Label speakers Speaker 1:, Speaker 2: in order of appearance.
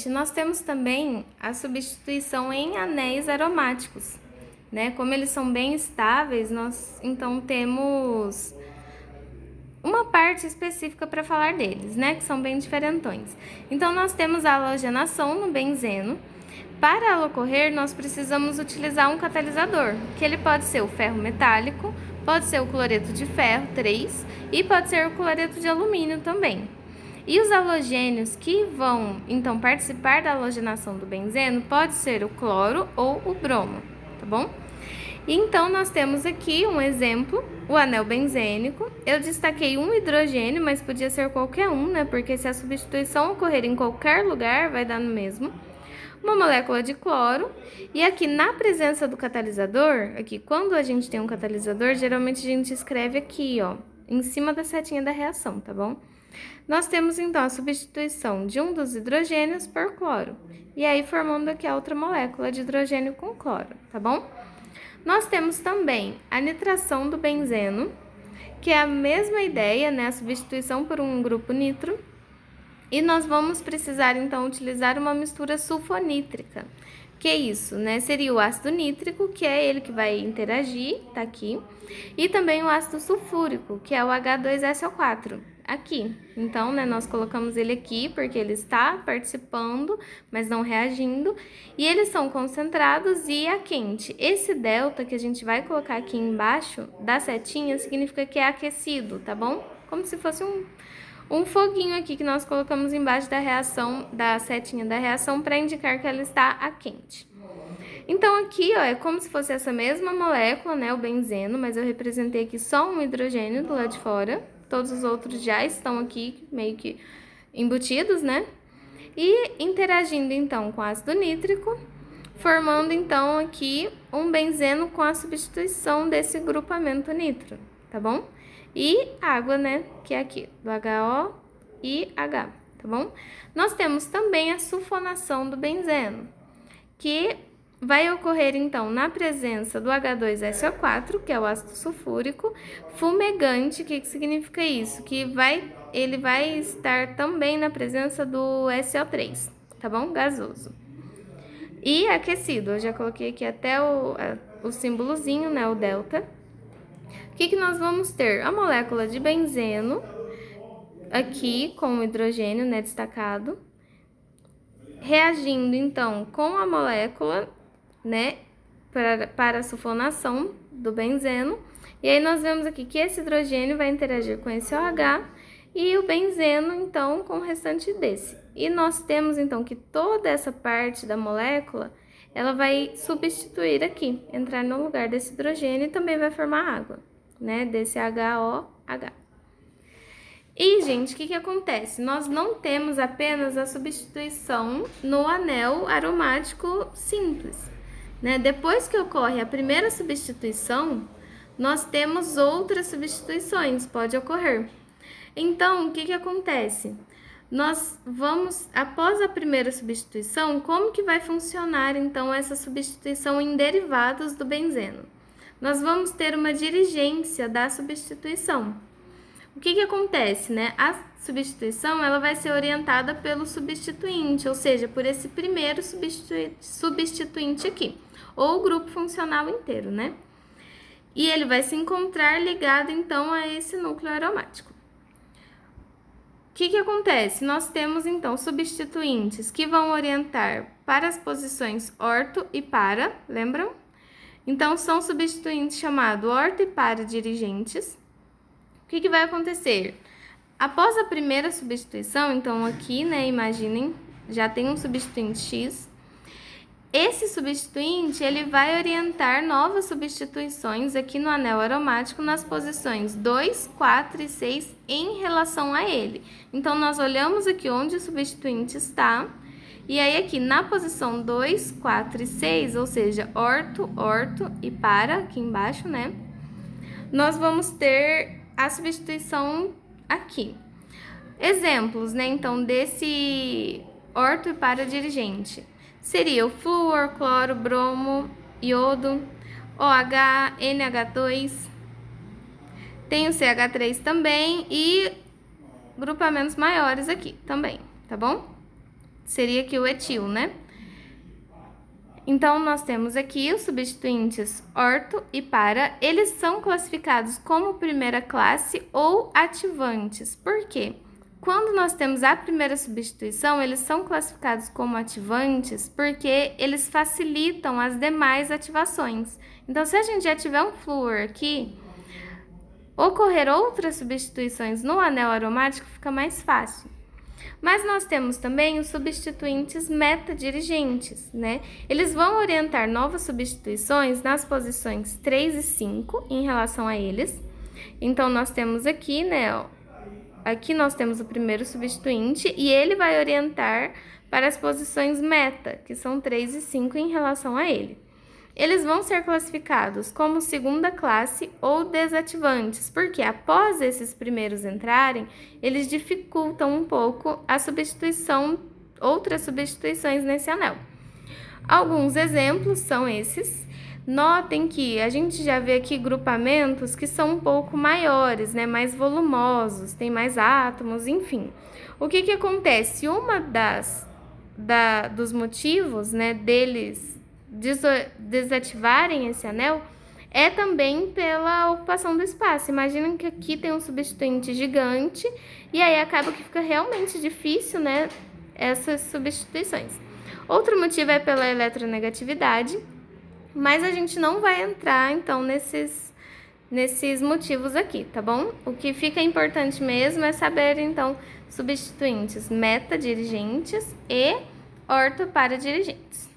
Speaker 1: Nós temos também a substituição em anéis aromáticos, né? Como eles são bem estáveis, nós então temos uma parte específica para falar deles, né? Que são bem diferentões. Então, nós temos a halogenação no benzeno. Para ela ocorrer, nós precisamos utilizar um catalisador, que ele pode ser o ferro metálico, pode ser o cloreto de ferro 3 e pode ser o cloreto de alumínio também. E os halogênios que vão, então, participar da halogenação do benzeno pode ser o cloro ou o bromo, tá bom? Então, nós temos aqui um exemplo, o anel benzênico. Eu destaquei um hidrogênio, mas podia ser qualquer um, né? Porque se a substituição ocorrer em qualquer lugar, vai dar no mesmo. Uma molécula de cloro. E aqui, na presença do catalisador, aqui, quando a gente tem um catalisador, geralmente a gente escreve aqui, ó, em cima da setinha da reação, tá bom? Nós temos, então, a substituição de um dos hidrogênios por cloro. E aí, formando aqui a outra molécula de hidrogênio com cloro, tá bom? Nós temos também a nitração do benzeno, que é a mesma ideia, né? A substituição por um grupo nitro. E nós vamos precisar, então, utilizar uma mistura sulfonítrica. Que é isso, né? Seria o ácido nítrico, que é ele que vai interagir, tá aqui. E também o ácido sulfúrico, que é o H2SO4, aqui. Então, né, nós colocamos ele aqui porque ele está participando, mas não reagindo. E eles são concentrados e a quente. Esse delta que a gente vai colocar aqui embaixo da setinha significa que é aquecido, tá bom? Como se fosse um foguinho aqui que nós colocamos embaixo da reação, da setinha da reação, para indicar que ela está a quente. Então, aqui, ó, é como se fosse essa mesma molécula, né, o benzeno, mas eu representei aqui só um hidrogênio do lado de fora. Todos os outros já estão aqui meio que embutidos, né? E interagindo, então, com ácido nítrico, formando, então, aqui um benzeno com a substituição desse grupamento nitro, tá bom? E água, né, que é aqui, do HO e H, tá bom? Nós temos também a sulfonação do benzeno, que vai ocorrer, então, na presença do H2SO4, que é o ácido sulfúrico, fumegante. O que significa isso? Que ele vai estar também na presença do SO3, tá bom? Gasoso. E aquecido, eu já coloquei aqui até o símbolozinho, né, o delta. O que nós vamos ter? A molécula de benzeno, aqui com o hidrogênio, né, destacado, reagindo, então, com a molécula, né, para a sulfonação do benzeno. E aí nós vemos aqui que esse hidrogênio vai interagir com esse OH e o benzeno, então, com o restante desse. E nós temos, então, que toda essa parte da molécula, ela vai substituir aqui, entrar no lugar desse hidrogênio e também vai formar água, né, desse HOH. E, gente, o que acontece? Nós não temos apenas a substituição no anel aromático simples, né? Depois que ocorre a primeira substituição, nós temos outras substituições, pode ocorrer. Então, o que acontece? Nós vamos, após a primeira substituição, como que vai funcionar, então, essa substituição em derivados do benzeno? Nós vamos ter uma dirigência da substituição. O que acontece, né? A substituição, ela vai ser orientada pelo substituinte, ou seja, por esse primeiro substituinte aqui, ou o grupo funcional inteiro, né? E ele vai se encontrar ligado, então, a esse núcleo aromático. O que acontece? Nós temos, então, substituintes que vão orientar para as posições orto e para, lembram? Então, são substituintes chamados orto e para dirigentes. O que vai acontecer? Após a primeira substituição, então aqui, né, imaginem, já tem um substituinte X. Esse substituinte, ele vai orientar novas substituições aqui no anel aromático nas posições 2, 4 e 6 em relação a ele. Então, nós olhamos aqui onde o substituinte está, e aí aqui na posição 2, 4 e 6, ou seja, orto, orto e para, aqui embaixo, né, nós vamos ter a substituição aqui. Exemplos, né, então, desse orto e para dirigente. Seria o flúor, cloro, bromo, iodo, OH, NH2. Tem o CH3 também e grupamentos maiores aqui também, tá bom? seria aqui o etil, né? Então, nós temos aqui os substituintes orto e para. Eles são classificados como primeira classe ou ativantes. Por quê? Quando nós temos a primeira substituição, eles são classificados como ativantes porque eles facilitam as demais ativações. Então, se a gente já tiver um flúor aqui, ocorrer outras substituições no anel aromático fica mais fácil. Mas nós temos também os substituintes metadirigentes, né? Eles vão orientar novas substituições nas posições 3 e 5 em relação a eles. Então, nós temos aqui, né? Aqui nós temos o primeiro substituinte e ele vai orientar para as posições meta, que são 3 e 5 em relação a ele. Eles vão ser classificados como segunda classe ou desativantes, porque após esses primeiros entrarem, eles dificultam um pouco a substituição, outras substituições nesse anel. Alguns exemplos são esses. Notem que a gente já vê aqui grupamentos que são um pouco maiores, né, mais volumosos, tem mais átomos, enfim. O que acontece? Uma dos motivos, né, deles desativarem esse anel é também pela ocupação do espaço. Imaginem que aqui tem um substituinte gigante e aí acaba que fica realmente difícil, né, essas substituições. Outro motivo é pela eletronegatividade, mas a gente não vai entrar então nesses motivos aqui, tá bom? O que fica importante mesmo é saber então substituintes metadirigentes e ortoparadirigentes.